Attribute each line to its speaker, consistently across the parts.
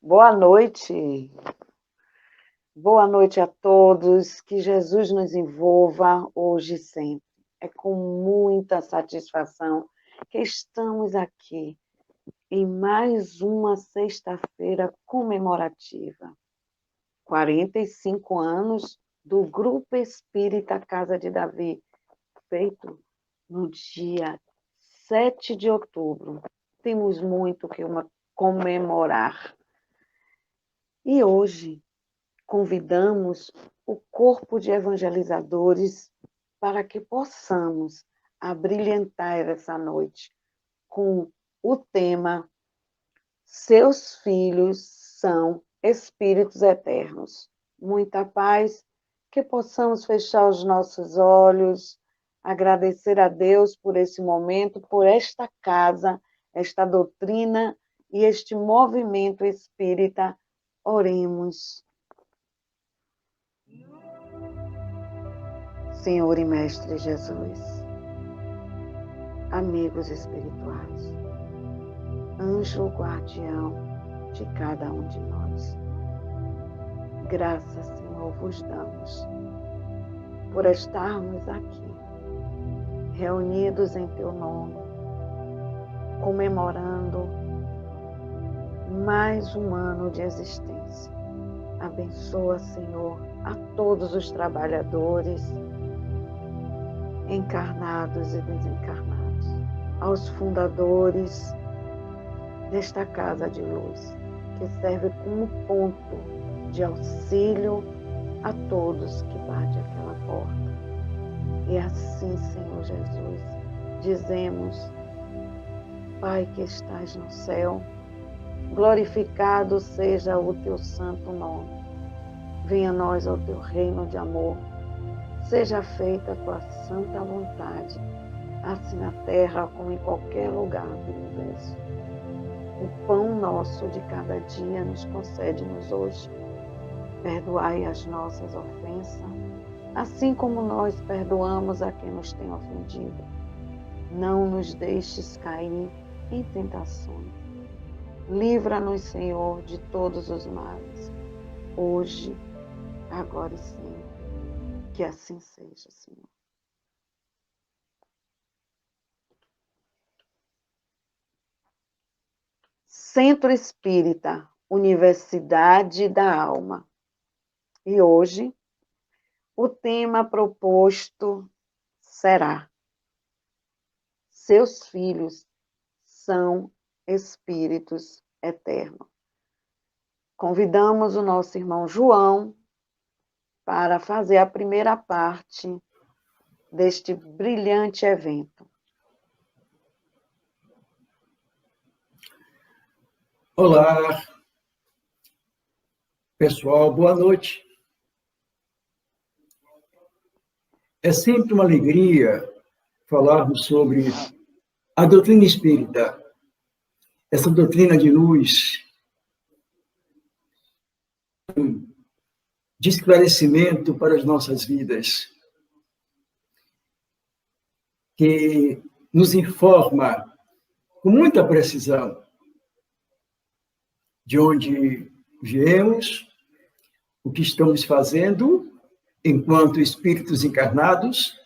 Speaker 1: Boa noite. Boa noite a todos. Que Jesus nos envolva hoje e sempre. É com muita satisfação que estamos aqui em mais uma sexta-feira comemorativa. 45 anos do Grupo Espírita Casa de Davi, feito no dia 7 de outubro. Temos muito que comemorar. E hoje convidamos o corpo de evangelizadores para que possamos abrilhantar essa noite com o tema Seus filhos são espíritos eternos. Muita paz, que possamos fechar os nossos olhos, agradecer a Deus por esse momento, por esta casa, esta doutrina e este movimento espírita. Oremos. Senhor e Mestre Jesus, amigos espirituais, anjo guardião de cada um de nós, graças, Senhor, vos damos por estarmos aqui, reunidos em Teu nome, comemorando mais um ano de existência. Abençoa, Senhor, a todos os trabalhadores, encarnados e desencarnados, aos fundadores desta casa de luz, que serve como ponto de auxílio a todos que batem aquela porta. E assim, Senhor Jesus, dizemos: Pai que estás no céu, glorificado seja o teu santo nome. Venha a nós ao teu reino de amor. Seja feita a tua santa vontade, assim na terra como em qualquer lugar do universo. O pão nosso de cada dia nos concede-nos hoje. Perdoai as nossas ofensas, assim como nós perdoamos a quem nos tem ofendido. Não nos deixes cair em tentações. Livra-nos, Senhor, de todos os males, hoje, agora e sempre. Que assim seja, Senhor. Centro Espírita, Universidade da Alma. E hoje, o tema proposto será: Seus filhos são espíritos eternos. Convidamos o nosso irmão João para fazer a primeira parte deste brilhante evento.
Speaker 2: Olá, pessoal, boa noite. É sempre uma alegria falarmos sobre a doutrina espírita, essa doutrina de luz, de esclarecimento para as nossas vidas, que nos informa com muita precisão de onde viemos, o que estamos fazendo enquanto espíritos encarnados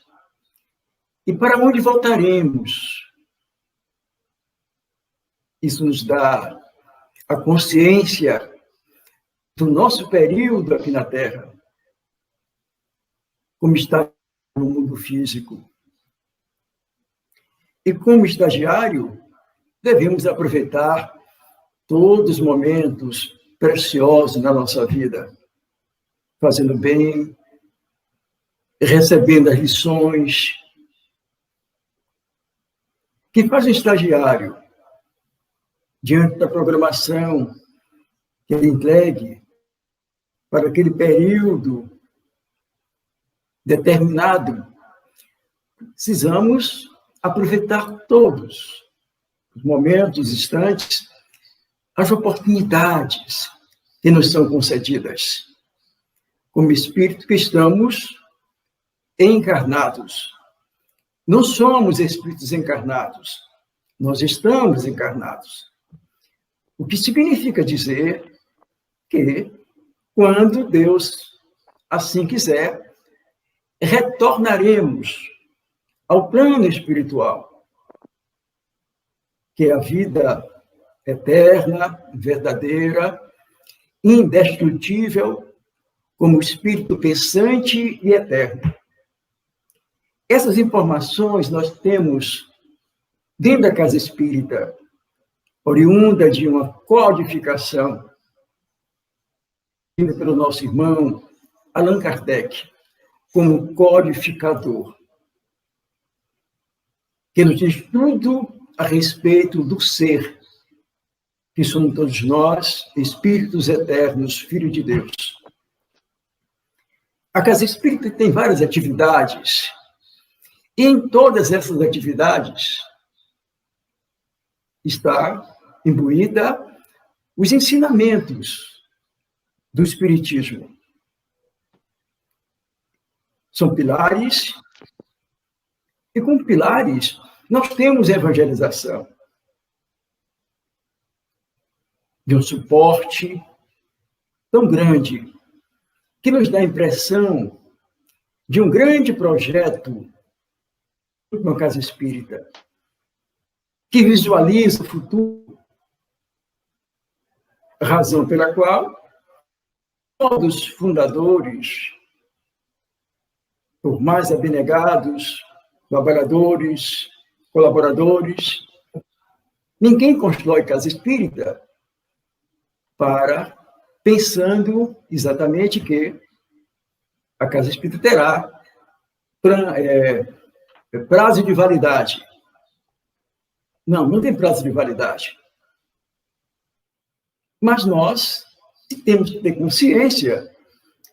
Speaker 2: e para onde voltaremos. Isso nos dá a consciência do nosso período aqui na Terra, como está no mundo físico. E como estagiário, devemos aproveitar todos os momentos preciosos na nossa vida, fazendo bem, recebendo as lições que faz um estagiário diante da programação que ele entregue para aquele período determinado. Precisamos aproveitar todos os momentos, os instantes, as oportunidades que nos são concedidas, como espírito que estamos encarnados. Não somos espíritos encarnados, nós estamos encarnados. O que significa dizer que, quando Deus assim quiser, retornaremos ao plano espiritual, que é a vida eterna, verdadeira, indestrutível, como espírito pensante e eterno. Essas informações nós temos dentro da casa espírita, oriunda de uma codificação feita pelo nosso irmão Allan Kardec, como codificador, que nos diz tudo a respeito do ser, que somos todos nós, espíritos eternos, filhos de Deus. A casa espírita tem várias atividades, e em todas essas atividades está imbuída os ensinamentos do Espiritismo. São pilares, e com pilares nós temos evangelização, de um suporte tão grande, que nos dá a impressão de um grande projeto uma casa espírita, que visualiza o futuro, razão pela qual todos os fundadores, por mais abnegados, trabalhadores, colaboradores, ninguém constrói casa espírita pensando exatamente que a casa espírita terá prazo de validade. Não tem prazo de validade. Mas nós temos que ter consciência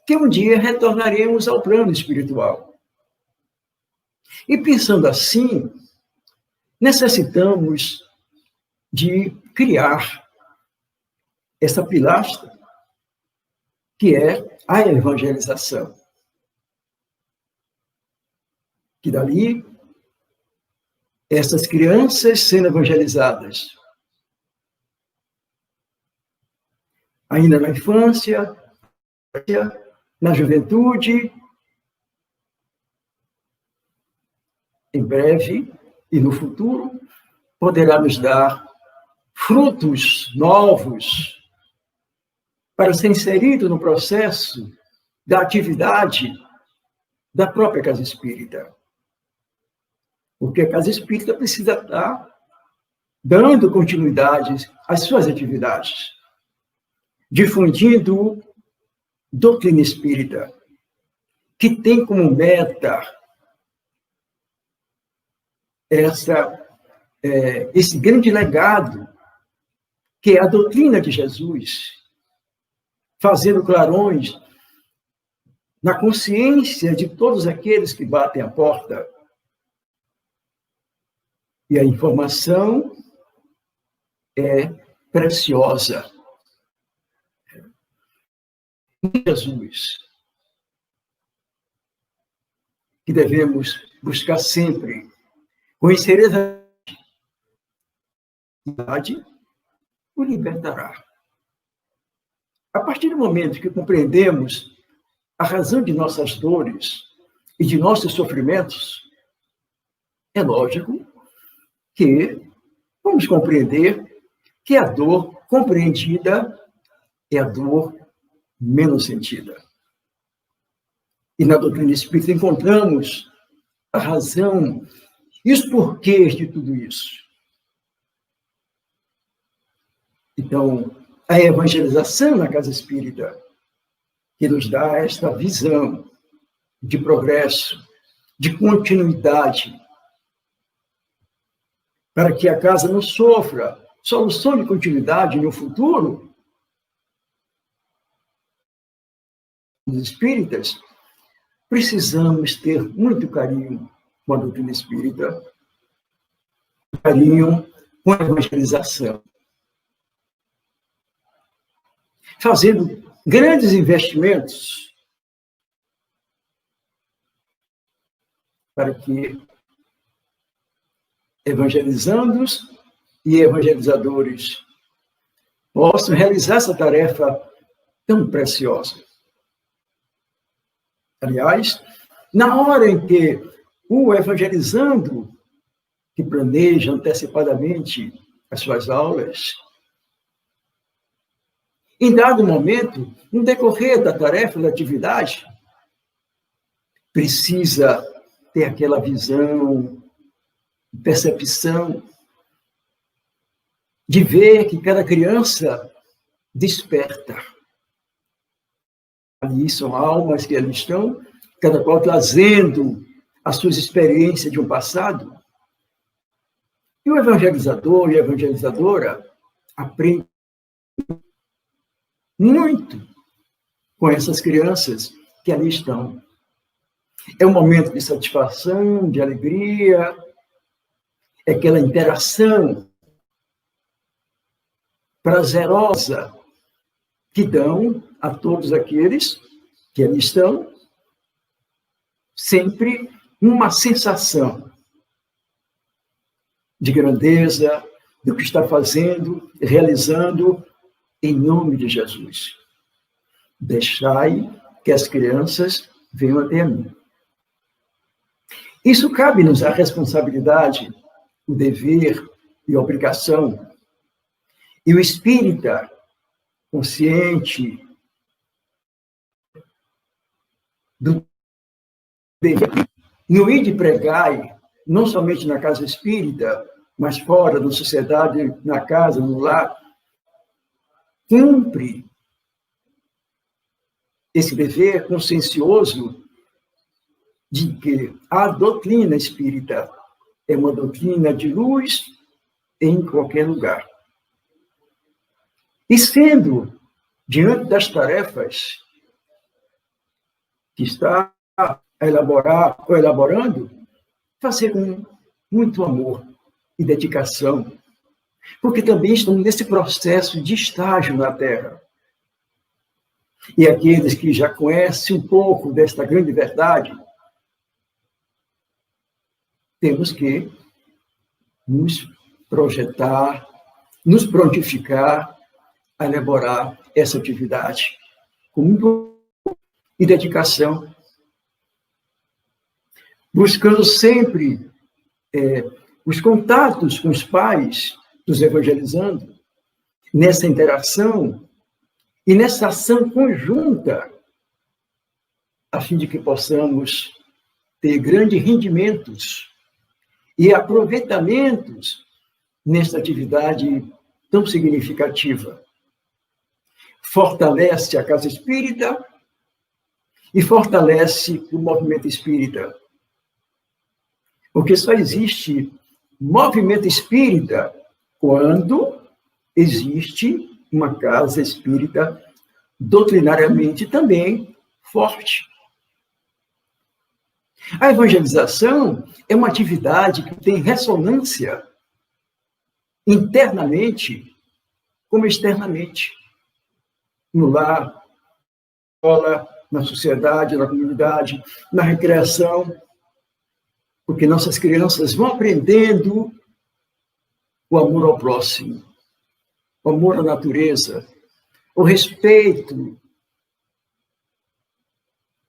Speaker 2: que um dia retornaremos ao plano espiritual. E pensando assim, necessitamos de criar essa pilastra, que é a evangelização. Que dali, essas crianças sendo evangelizadas, ainda na infância, na juventude, em breve e no futuro, poderá nos dar frutos novos para ser inserido no processo da atividade da própria casa espírita. Porque a casa espírita precisa estar dando continuidade às suas atividades, difundindo doutrina espírita, que tem como meta esse grande legado, que é a doutrina de Jesus, fazendo clarões na consciência de todos aqueles que batem a porta. E a informação é preciosa. Jesus, que devemos buscar sempre, conhecer a verdade, o libertará. A partir do momento que compreendemos a razão de nossas dores e de nossos sofrimentos, é lógico que vamos compreender que a dor compreendida é a dor menos sentida. E na doutrina espírita encontramos a razão e os porquês de tudo isso. Então, a evangelização na casa espírita, que nos dá esta visão de progresso, de continuidade, para que a casa não sofra solução de continuidade no futuro. Os espíritas precisamos ter muito carinho com a doutrina espírita, carinho com a evangelização, fazendo grandes investimentos para que evangelizandos e evangelizadores possam realizar essa tarefa tão preciosa. Aliás, na hora em que o evangelizando, que planeja antecipadamente as suas aulas, em dado momento, no decorrer da tarefa, da atividade, precisa ter aquela visão, percepção, de ver que cada criança desperta. Ali são almas que ali estão, cada qual trazendo as suas experiências de um passado. E o evangelizador e a evangelizadora aprendem muito com essas crianças que ali estão. É um momento de satisfação, de alegria, é aquela interação prazerosa que dão a todos aqueles que ali estão, sempre uma sensação de grandeza do que está fazendo, realizando em nome de Jesus. Deixai que as crianças venham até mim. Isso cabe-nos a responsabilidade, o dever e a obrigação. E o espírita consciente do dever, no ir de pregai, não somente na casa espírita, mas fora da sociedade, na casa, no lar, cumpre esse dever consciencioso de que a doutrina espírita é uma doutrina de luz em qualquer lugar. E sendo, diante das tarefas que está a elaborar ou elaborando, fazer com muito amor e dedicação, porque também estamos nesse processo de estágio na Terra. E aqueles que já conhecem um pouco desta grande verdade, temos que nos projetar, nos prontificar a elaborar essa atividade com muito e dedicação, buscando sempre os contatos com os pais, dos evangelizando, nessa interação e nessa ação conjunta, a fim de que possamos ter grandes rendimentos e aproveitamentos nesta atividade tão significativa. Fortalece a casa espírita e fortalece o movimento espírita. Porque só existe movimento espírita quando existe uma casa espírita doutrinariamente também forte. A evangelização é uma atividade que tem ressonância internamente como externamente. No lar, na escola, na sociedade, na comunidade, na recreação, porque nossas crianças vão aprendendo o amor ao próximo, o amor à natureza, o respeito,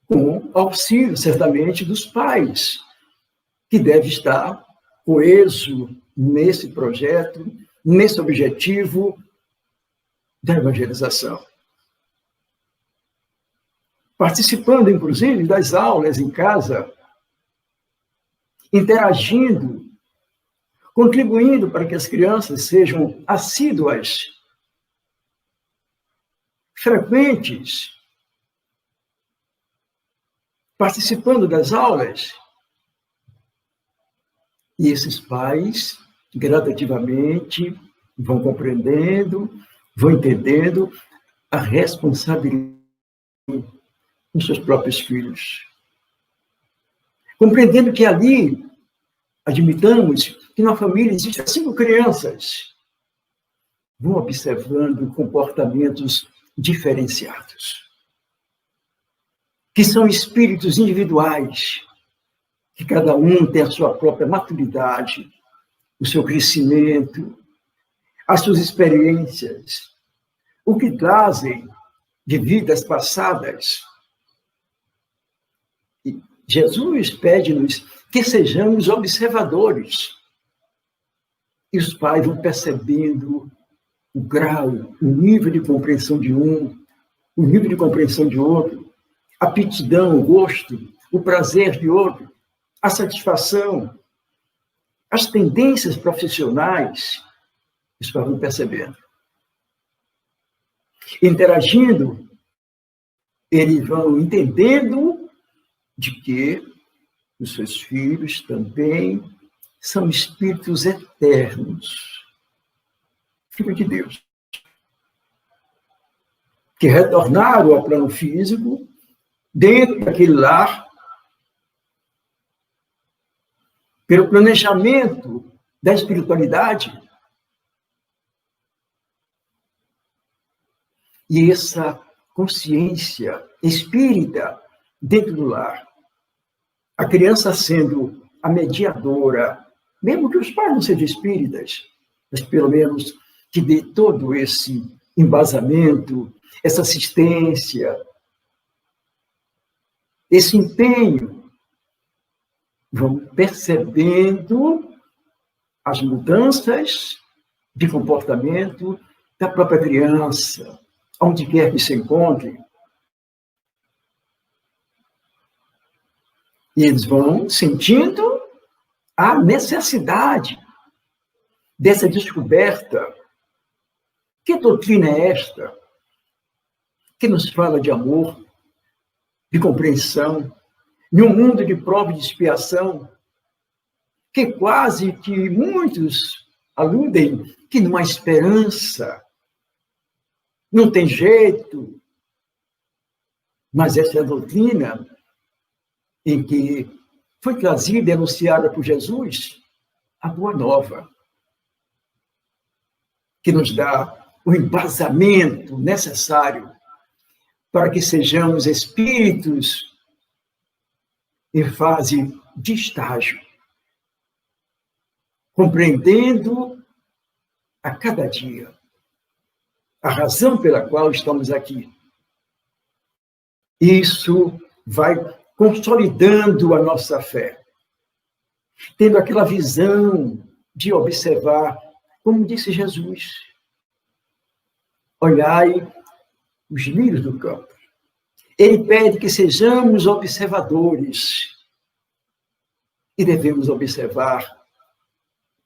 Speaker 2: com auxílio, certamente, dos pais, que deve estar coeso nesse projeto, nesse objetivo da evangelização. Participando, inclusive, das aulas em casa, interagindo, contribuindo para que as crianças sejam assíduas, frequentes, participando das aulas. E esses pais, gradativamente, vão compreendendo, vão entendendo a responsabilidade com seus próprios filhos. Compreendendo que ali, admitamos que na família existem 5 crianças, vão observando comportamentos diferenciados, que são espíritos individuais, que cada um tem a sua própria maturidade, o seu crescimento, as suas experiências, o que trazem de vidas passadas. E Jesus pede-nos que sejamos observadores. E os pais vão percebendo o grau, o nível de compreensão de um, o nível de compreensão de outro, a aptidão, o gosto, o prazer de outro, a satisfação, as tendências profissionais, os pais vão percebendo. Interagindo, eles vão entendendo de que os seus filhos também são espíritos eternos, filhos de Deus, que retornaram ao plano físico, dentro daquele lar, pelo planejamento da espiritualidade. E essa consciência espírita dentro do lar, a criança sendo a mediadora, mesmo que os pais não sejam espíritas, mas pelo menos que dê todo esse embasamento, essa assistência, esse empenho, vão percebendo as mudanças de comportamento da própria criança, onde quer que se encontre. E eles vão sentindo a necessidade dessa descoberta. Que doutrina é esta que nos fala de amor, de compreensão, em um mundo de prova e de expiação, que quase que muitos aludem que não há esperança, não tem jeito, mas essa é a doutrina em que foi trazida e anunciada por Jesus a Boa Nova, que nos dá o embasamento necessário para que sejamos espíritos em fase de estágio, compreendendo a cada dia a razão pela qual estamos aqui. Isso vai consolidando a nossa fé, tendo aquela visão de observar, como disse Jesus, olhai os lírios do campo. Ele pede que sejamos observadores e devemos observar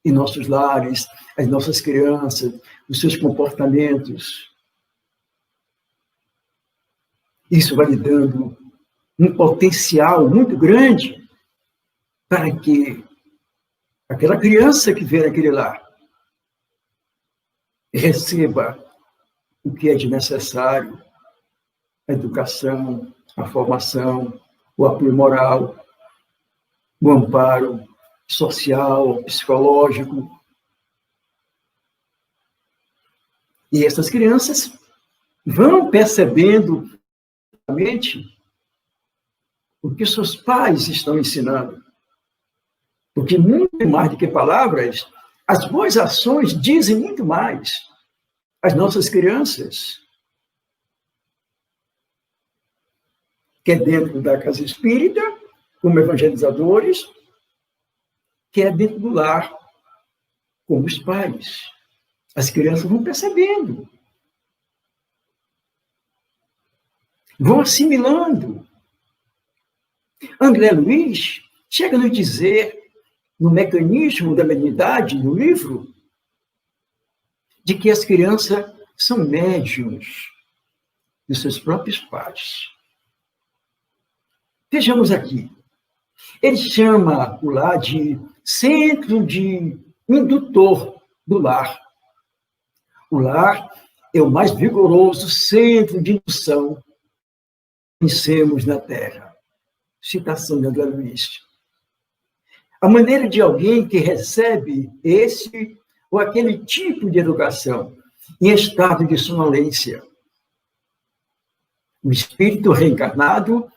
Speaker 2: em nossos lares, as nossas crianças, os seus comportamentos. Isso vai lhe dando um potencial muito grande para que aquela criança que vê naquele lar receba o que é de necessário, a educação, a formação, o apoio moral, o amparo social, psicológico. E essas crianças vão percebendo o que seus pais estão ensinando. Porque muito mais do que palavras, as boas ações dizem muito mais. As nossas crianças, que é dentro da casa espírita, como evangelizadores, que é dentro do lar, como os pais. As crianças vão percebendo, vão assimilando. André Luiz chega a nos dizer, no Mecanismo da Mediunidade, no livro, de que as crianças são médiuns dos seus próprios pais. Vejamos aqui. Ele chama o lar de centro de indutor do lar. O lar é o mais vigoroso centro de indução que conhecemos na Terra. Citação de André Luiz. A maneira de alguém que recebe esse ou aquele tipo de educação em estado de sonolência. O espírito reencarnado,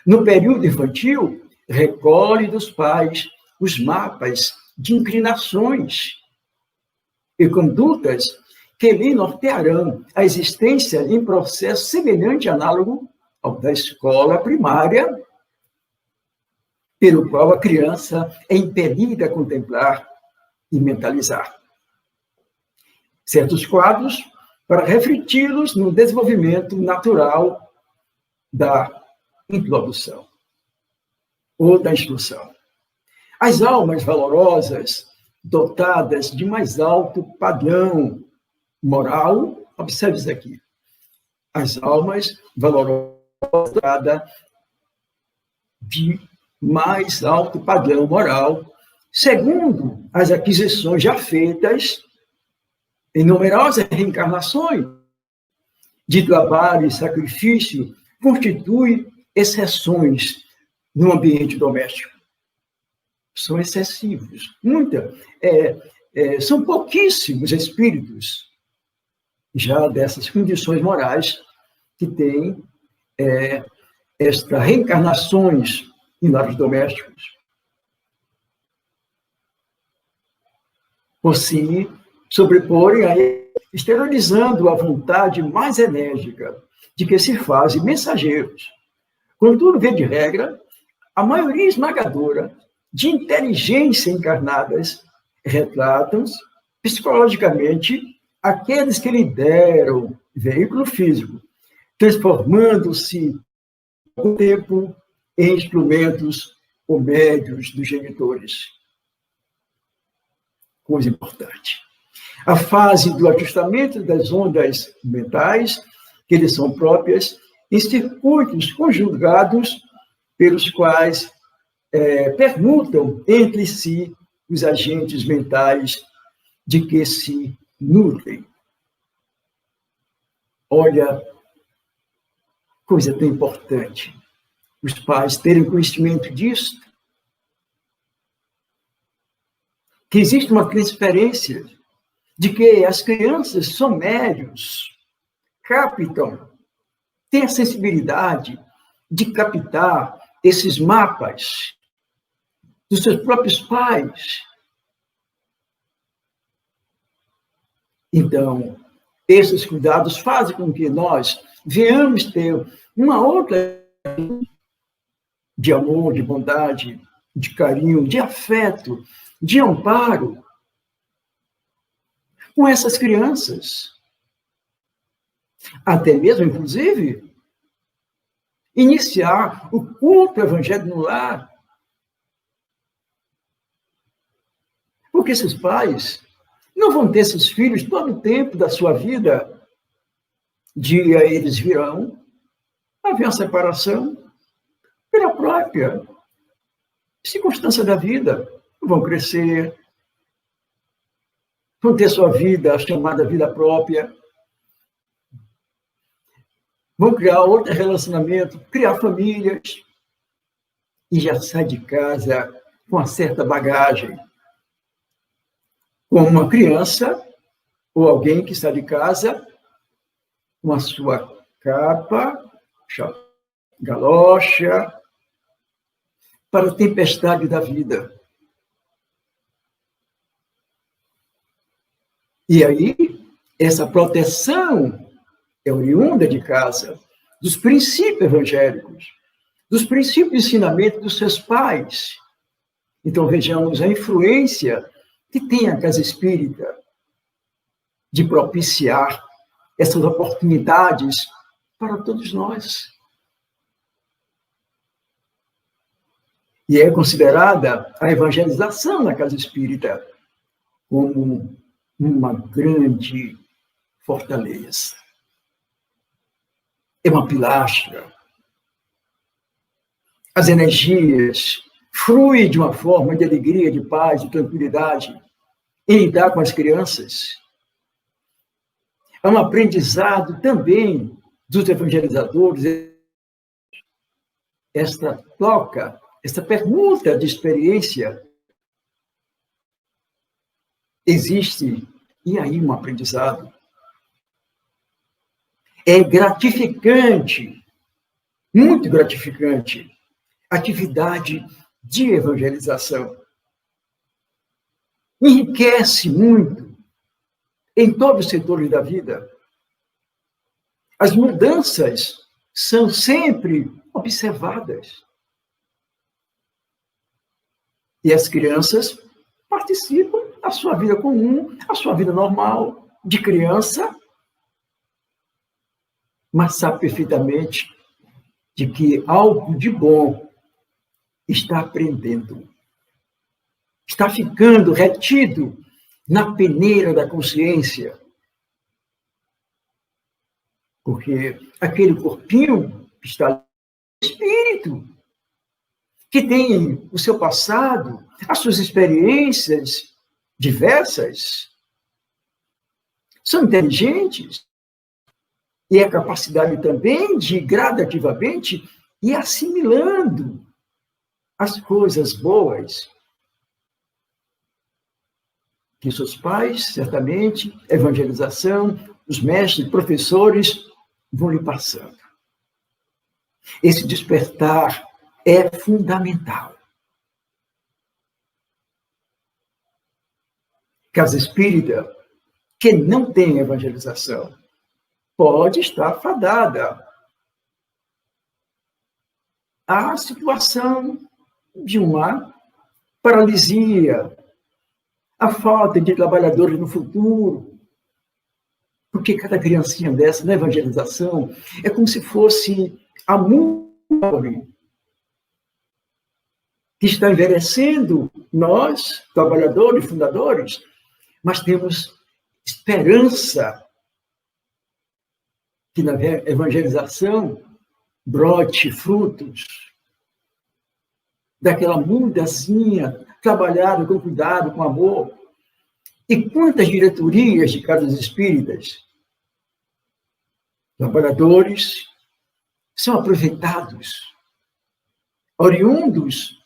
Speaker 2: no período infantil, recolhe dos pais os mapas de inclinações e condutas que lhe nortearão a existência em processo semelhante e análogo ao da escola primária, pelo qual a criança é impelida a contemplar e mentalizar certos quadros para refleti-los no desenvolvimento natural da introdução ou da instrução. As almas valorosas, dotadas de mais alto padrão moral, observe isso aqui, as almas valorosas dotadas de mais alto padrão moral, segundo as aquisições já feitas em numerosas reencarnações de trabalho e sacrifício, constitui exceções no ambiente doméstico. São excessivos. São pouquíssimos espíritos já dessas condições morais que têm estas reencarnações em lares domésticos. Por si sobreporem aí, exteriorizando a vontade mais enérgica de que se fazem mensageiros. Contudo, via de regra, a maioria esmagadora de inteligência encarnadas retratam-se psicologicamente aqueles que lhe deram veículo físico, transformando-se com o tempo em instrumentos ou médios dos genitores. Coisa importante. A fase do ajustamento das ondas mentais, que lhes são próprias, em circuitos conjugados pelos quais permutam entre si os agentes mentais de que se nutrem. Olha, coisa tão importante, os pais terem conhecimento disso, que existe uma transferência de que as crianças são médios, captam, têm a sensibilidade de captar esses mapas dos seus próprios pais. Então, esses cuidados fazem com que nós venhamos ter uma outra de amor, de bondade, de carinho, de afeto, de amparo com essas crianças. Até mesmo, inclusive, iniciar o culto ao evangelho no lar. Porque esses pais não vão ter seus filhos todo o tempo da sua vida. Dia eles virão, haver uma separação pela própria circunstância da vida. Vão crescer, vão ter sua vida, a chamada vida própria, vão criar outro relacionamento, criar famílias, e já sai de casa com uma certa bagagem. Como uma criança ou alguém que sai de casa com a sua capa, galocha, para a tempestade da vida. E aí, essa proteção é oriunda de casa, dos princípios evangélicos, dos princípios de ensinamento dos seus pais. Então, vejamos a influência que tem a casa espírita de propiciar essas oportunidades para todos nós. E é considerada a evangelização na casa espírita como uma grande fortaleza. É uma pilastra. As energias fluem de uma forma de alegria, de paz, de tranquilidade em lidar com as crianças. É um aprendizado também dos evangelizadores, esta troca, esta permuta de experiência. Existe, e aí um aprendizado. É gratificante, muito gratificante, atividade de evangelização. Enriquece muito em todos os setores da vida. As mudanças são sempre observadas. E as crianças participam da sua vida comum, a sua vida normal, de criança, mas sabe perfeitamente de que algo de bom está aprendendo. Está ficando retido na peneira da consciência. Porque aquele corpinho está no espírito, que tem o seu passado, as suas experiências diversas, são inteligentes, e a capacidade também de, gradativamente, ir assimilando as coisas boas que seus pais, certamente, evangelização, os mestres, professores, vão lhe passando. Esse despertar é fundamental. Casa espírita que não tem evangelização pode estar fadada à situação de uma paralisia, a falta de trabalhadores no futuro. Porque cada criancinha dessa, na evangelização, é como se fosse a árvore que está envelhecendo, nós, trabalhadores, fundadores, mas temos esperança que na evangelização brote frutos daquela mudazinha trabalhada com cuidado, com amor. E quantas diretorias de casas espíritas, trabalhadores, são aproveitados, oriundos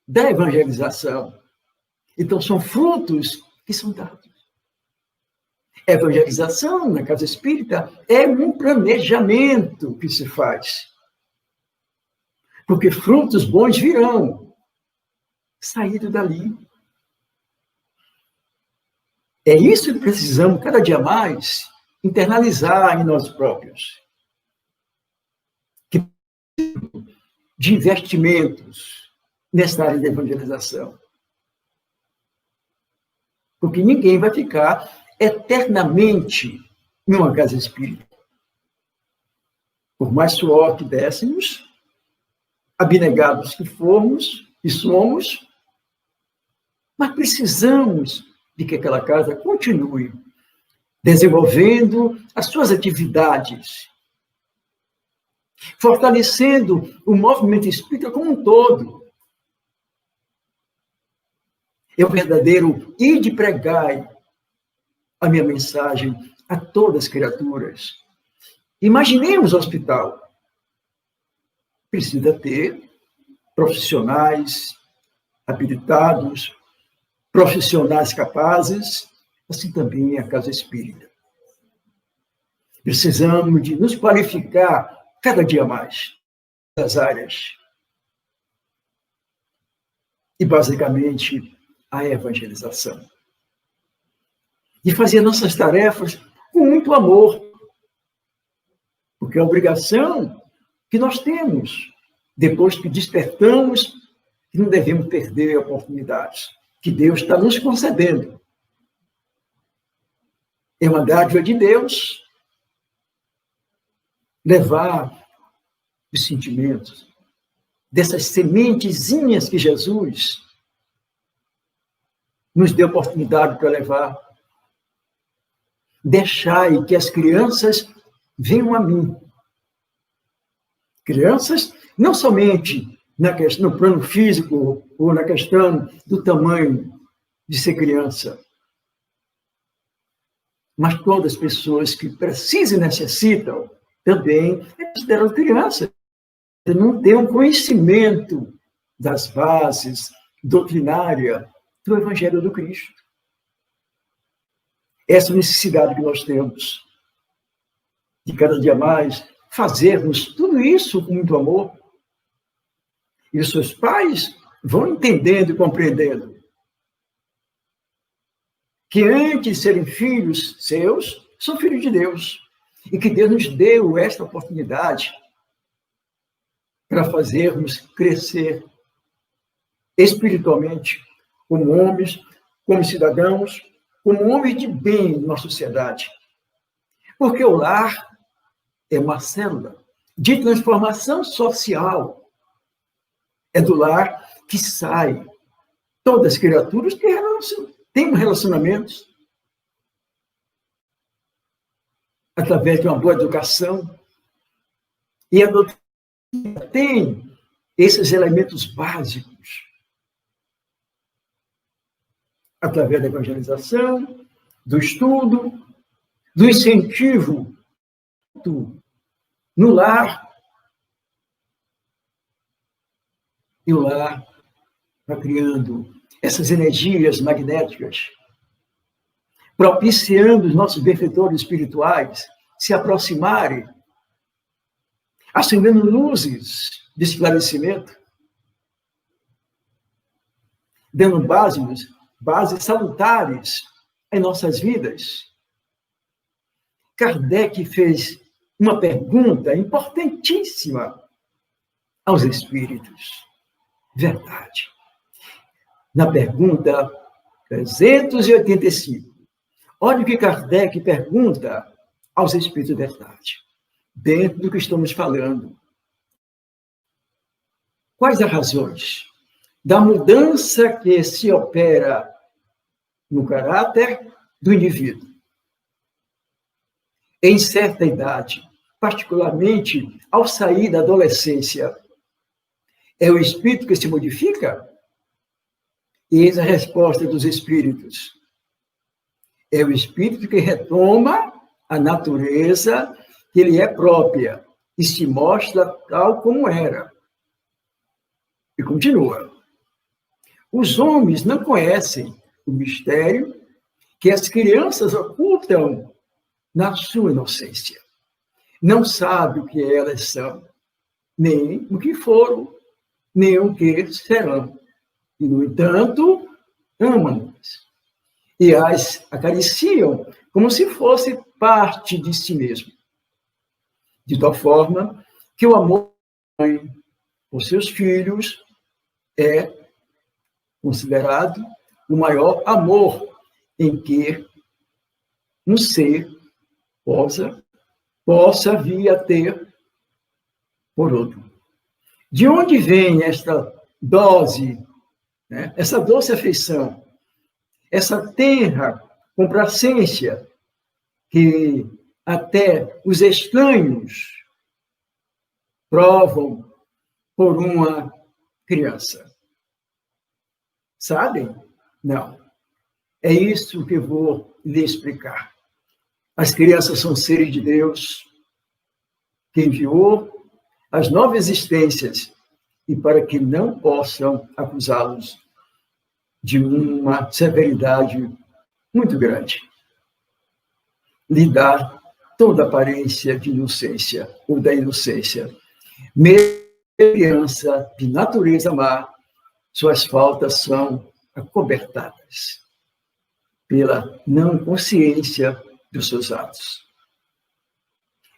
Speaker 2: da evangelização. Então, são frutos que são dados. A evangelização na casa espírita é um planejamento que se faz. Porque frutos bons virão, saído dali. É isso que precisamos, cada dia mais, internalizar em nós próprios. De investimentos nessa área de evangelização. Porque ninguém vai ficar eternamente em uma casa espírita. Por mais suor que dessemos, abnegados que formos e somos, mas precisamos de que aquela casa continue desenvolvendo as suas atividades, fortalecendo o movimento espírita como um todo. É o verdadeiro ide pregai a minha mensagem a todas as criaturas. Imaginemos o hospital. Precisa ter profissionais habilitados, profissionais capazes, assim também é a casa espírita. Precisamos de nos qualificar cada dia mais nas áreas. E, basicamente, a evangelização. De fazer nossas tarefas com muito amor. Porque é a obrigação que nós temos, depois que despertamos, que não devemos perder oportunidades que Deus está nos concedendo. É uma dádiva de Deus levar os sentimentos dessas sementezinhas que Jesus nos deu oportunidade para levar. Deixai que as crianças venham a mim. Crianças, não somente no plano físico ou na questão do tamanho de ser criança, mas todas as pessoas que precisam e necessitam também consideram crianças. Não têm um conhecimento das bases doutrinárias do Evangelho do Cristo. Essa necessidade que nós temos de cada dia mais fazermos tudo isso com muito amor. E os seus pais vão entendendo e compreendendo que antes de serem filhos seus, são filhos de Deus. E que Deus nos deu esta oportunidade para fazermos crescer espiritualmente, como homens, como cidadãos, como homens de bem na sociedade. Porque o lar é uma célula de transformação social. É do lar que sai todas as criaturas que têm relacionamentos através de uma boa educação. E a doutrina tem esses elementos básicos através da evangelização, do estudo, do incentivo no lar. E o lar vai criando essas energias magnéticas, propiciando os nossos benfeitores espirituais se aproximarem, acendendo luzes de esclarecimento, dando bases salutares em nossas vidas. Kardec fez uma pergunta importantíssima aos espíritos. Verdade. Na pergunta 385, olha o que Kardec pergunta aos espíritos de verdade, dentro do que estamos falando. Quais as razões da mudança que se opera no caráter do indivíduo? Em certa idade, particularmente ao sair da adolescência, é o espírito que se modifica? E eis a resposta dos espíritos. É o espírito que retoma a natureza que lhe é própria e se mostra tal como era. E continua. Os homens não conhecem o mistério que as crianças ocultam na sua inocência. Não sabem o que elas são, nem o que foram, nem o que serão. E, no entanto, amam-nas e as acariciam como se fosse parte de si mesmo. De tal forma que o amor por seus filhos é considerado o maior amor em que um ser possa vir a ter por outro. De onde vem esta dose, né? Essa doce afeição, essa tenra complacência que até os estranhos provam por uma criança? Sabem? Não. É isso que eu vou lhe explicar. As crianças são seres de Deus que enviou as novas existências e para que não possam acusá-los de uma severidade muito grande. Lhe dá toda a aparência de inocência ou da inocência. Mesmo criança de natureza má, suas faltas são acobertadas pela não consciência dos seus atos.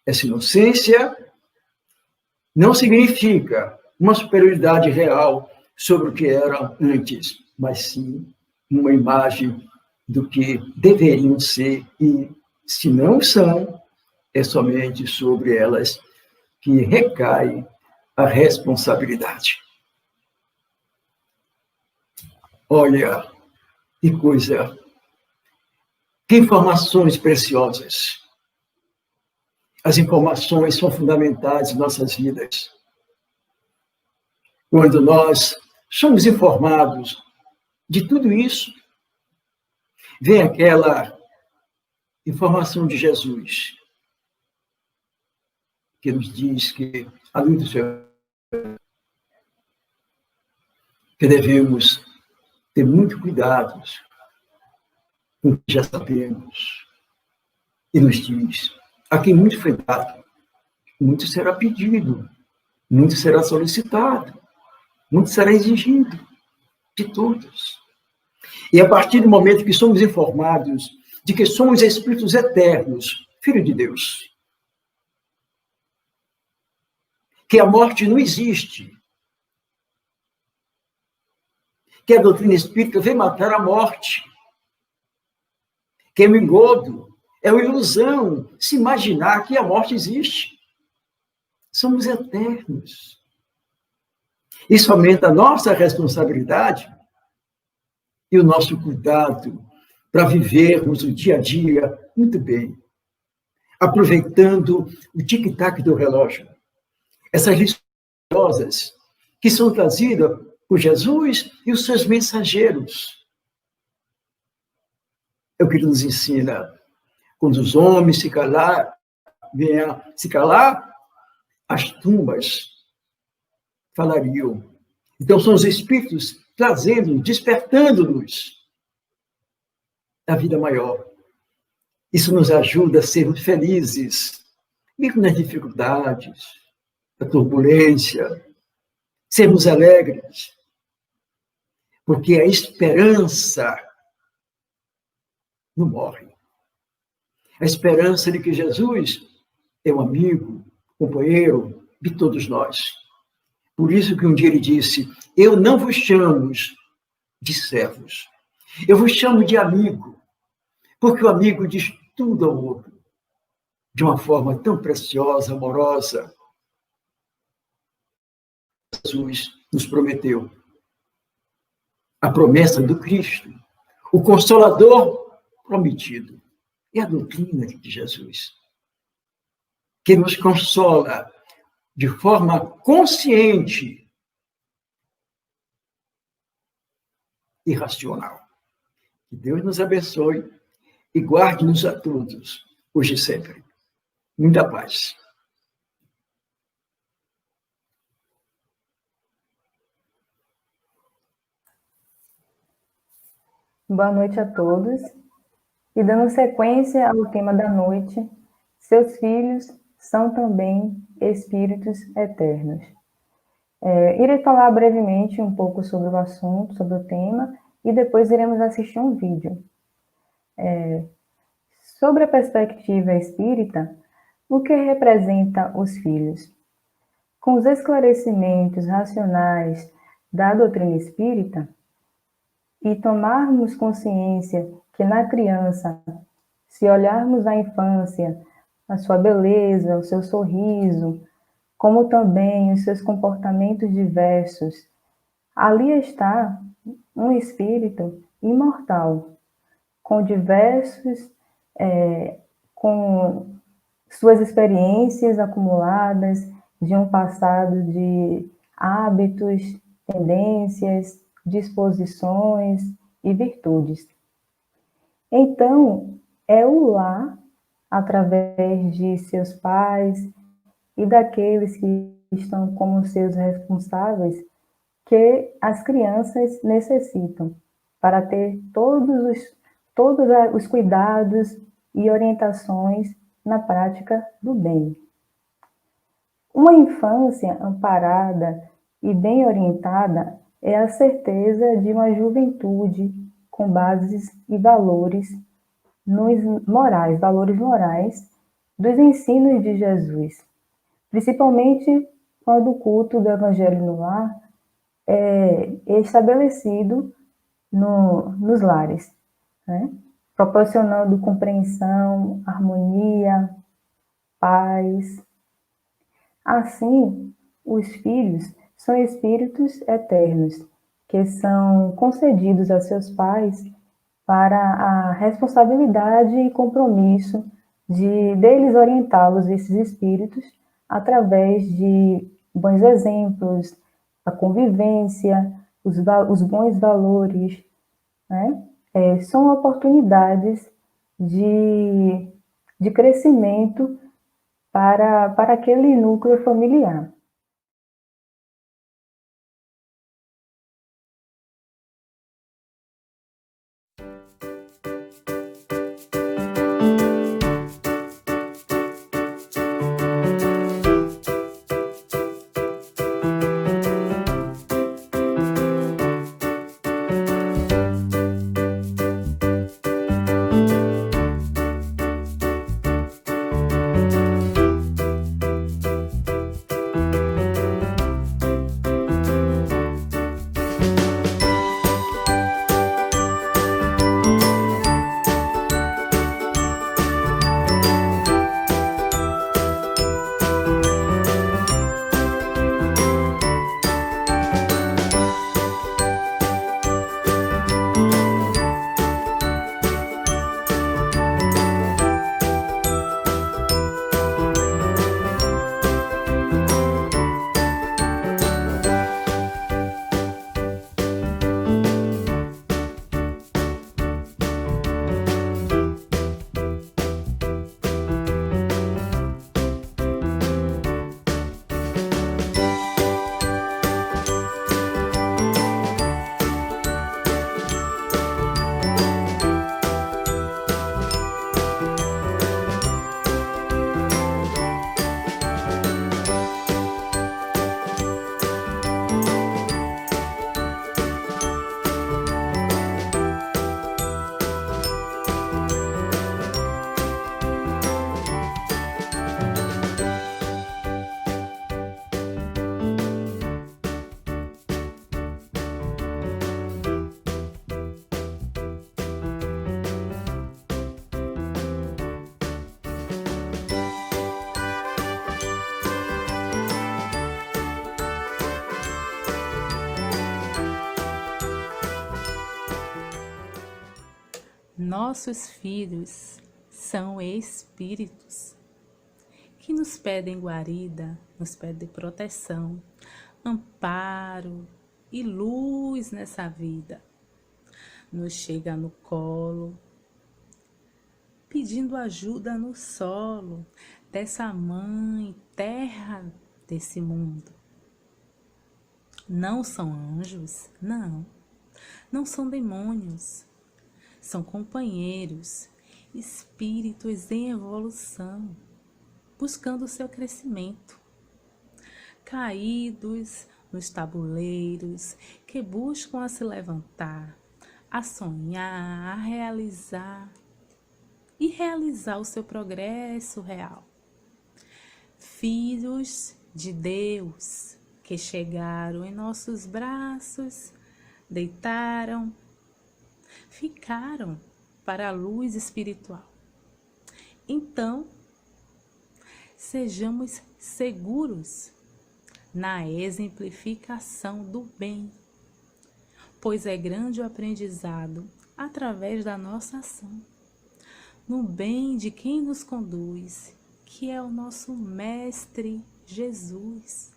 Speaker 2: Essa inocência não significa uma superioridade real sobre o que eram antes, mas sim uma imagem do que deveriam ser e, se não são, é somente sobre elas que recai a responsabilidade. Olha, que coisa, que informações preciosas. As informações são fundamentais em nossas vidas. Quando nós somos informados de tudo isso, vem aquela informação de Jesus, que nos diz que, além do Senhor, que devemos ter muito cuidado com o que já sabemos. E nos diz, a quem muito foi dado, muito será pedido, muito será solicitado, muito será exigido de todos. E a partir do momento que somos informados de que somos espíritos eternos, filho de Deus, que a morte não existe, que a doutrina espírita vem matar a morte, que é um engodo, é uma ilusão se imaginar que a morte existe. Somos eternos. Isso aumenta a nossa responsabilidade e o nosso cuidado para vivermos o dia a dia muito bem, aproveitando o tic-tac do relógio. Essas lições que são trazidas por Jesus e os seus mensageiros. É o que ele nos ensina. Quando os homens se calar, as tumbas falariam. Então, são os espíritos trazendo, despertando-nos a vida maior. Isso nos ajuda a sermos felizes, mesmo nas dificuldades, na turbulência, sermos alegres, porque a esperança não morre. A esperança de que Jesus é um amigo, companheiro de todos nós. Por isso que um dia ele disse, eu não vos chamo de servos, eu vos chamo de amigo, porque o amigo diz tudo ao outro, de uma forma tão preciosa, amorosa. Jesus nos prometeu a promessa do Cristo, o Consolador prometido. É a doutrina de Jesus, que nos consola de forma consciente e racional. Que Deus nos abençoe e guarde-nos a todos, hoje e sempre. Muita paz.
Speaker 3: Boa noite a todos. E dando sequência ao tema da noite, seus filhos são também espíritos eternos. Irei falar brevemente um pouco sobre o assunto, sobre o tema, e depois iremos assistir um vídeo. Sobre a perspectiva espírita, o que representa os filhos? Com os esclarecimentos racionais da doutrina espírita, e tomarmos consciência que na criança, se olharmos a infância, a sua beleza, o seu sorriso, como também os seus comportamentos diversos, ali está um espírito imortal, com com suas experiências acumuladas de um passado de hábitos, tendências, disposições e virtudes. Então, é o lar, através de seus pais e daqueles que estão como seus responsáveis, que as crianças necessitam para ter todos os cuidados e orientações na prática do bem. Uma infância amparada e bem orientada é a certeza de uma juventude com bases e valores morais dos ensinos de Jesus, principalmente quando o culto do Evangelho no lar é estabelecido nos lares, né? Proporcionando compreensão, harmonia, paz. Assim, os filhos são espíritos eternos, que são concedidos a seus pais para a responsabilidade e compromisso deles orientá-los, esses espíritos, através de bons exemplos, a convivência, os bons valores, né? São oportunidades de crescimento para aquele núcleo familiar.
Speaker 4: nossos filhos são espíritos que nos pedem guarida, nos pedem proteção, amparo e luz nessa vida. Nos chega no colo, pedindo ajuda no solo dessa mãe terra desse mundo. Não são anjos, não são demônios, são companheiros, espíritos em evolução, buscando o seu crescimento, caídos nos tabuleiros, que buscam a se levantar, a sonhar, a realizar e realizar o seu progresso real. Filhos de Deus que chegaram em nossos braços, deitaram, ficaram para a luz espiritual. Então, sejamos seguros na exemplificação do bem, pois é grande o aprendizado através da nossa ação, no bem de quem nos conduz, que é o nosso Mestre Jesus.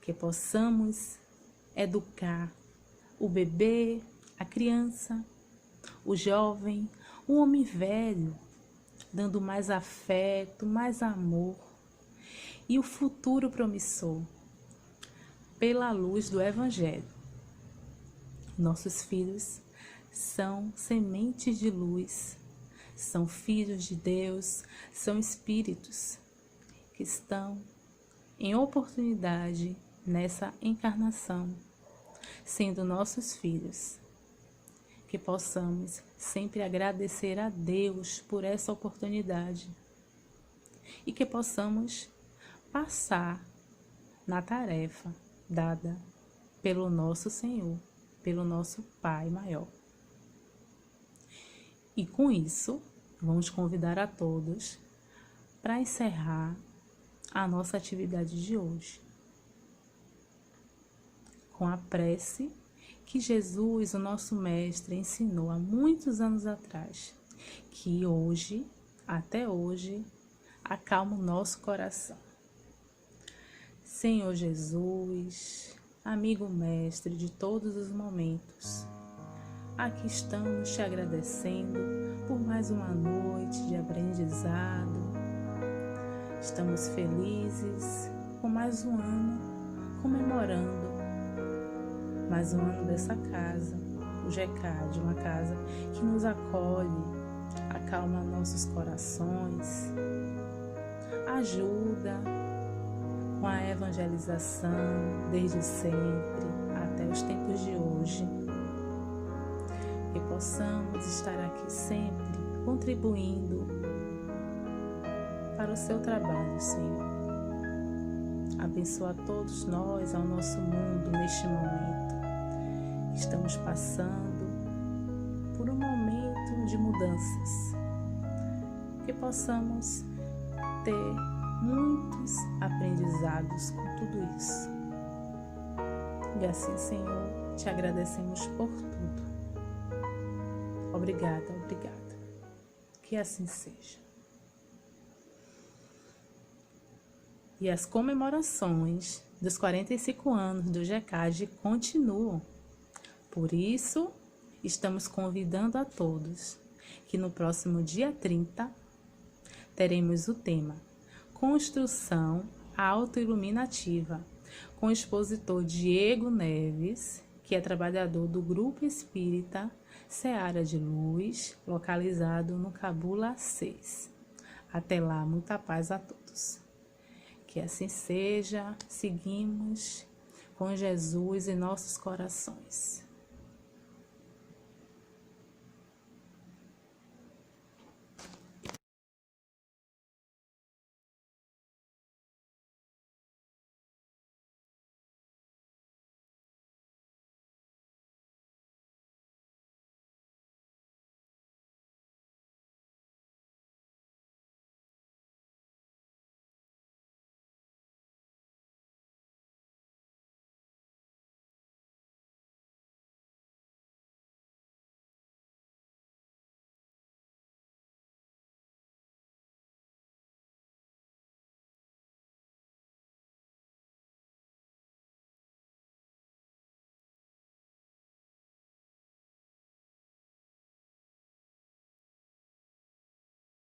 Speaker 4: Que possamos educar o bebê, a criança, o jovem, o homem velho, dando mais afeto, mais amor e o futuro promissor pela luz do Evangelho. Nossos filhos são sementes de luz, são filhos de Deus, são espíritos que estão em oportunidade nessa encarnação, sendo nossos filhos. Que possamos sempre agradecer a Deus por essa oportunidade e que possamos passar na tarefa dada pelo nosso Senhor, pelo nosso Pai maior. E com isso, vamos convidar a todos para encerrar a nossa atividade de hoje com a prece que Jesus, o nosso Mestre, ensinou há muitos anos atrás, que hoje, até hoje, acalma o nosso coração. Senhor Jesus, amigo Mestre de todos os momentos, aqui estamos te agradecendo por mais uma noite de aprendizado. Estamos felizes com mais um ano, comemorando mais um ano dessa casa, o GECAD, uma casa que nos acolhe, acalma nossos corações, ajuda com a evangelização desde sempre até os tempos de hoje. Que possamos estar aqui sempre contribuindo para o seu trabalho, Senhor. Abençoa a todos nós, ao nosso mundo neste momento. Estamos passando por um momento de mudanças. Que possamos ter muitos aprendizados com tudo isso. E assim, Senhor, te agradecemos por tudo. Obrigada, obrigada. Que assim seja. E as comemorações dos 45 anos do GECAD continuam. Por isso, estamos convidando a todos que no próximo dia 30 teremos o tema Construção Autoiluminativa, com o expositor Diego Neves, que é trabalhador do Grupo Espírita Seara de Luz, localizado no Cabula 6. Até lá, muita paz a todos. Que assim seja, seguimos com Jesus em nossos corações.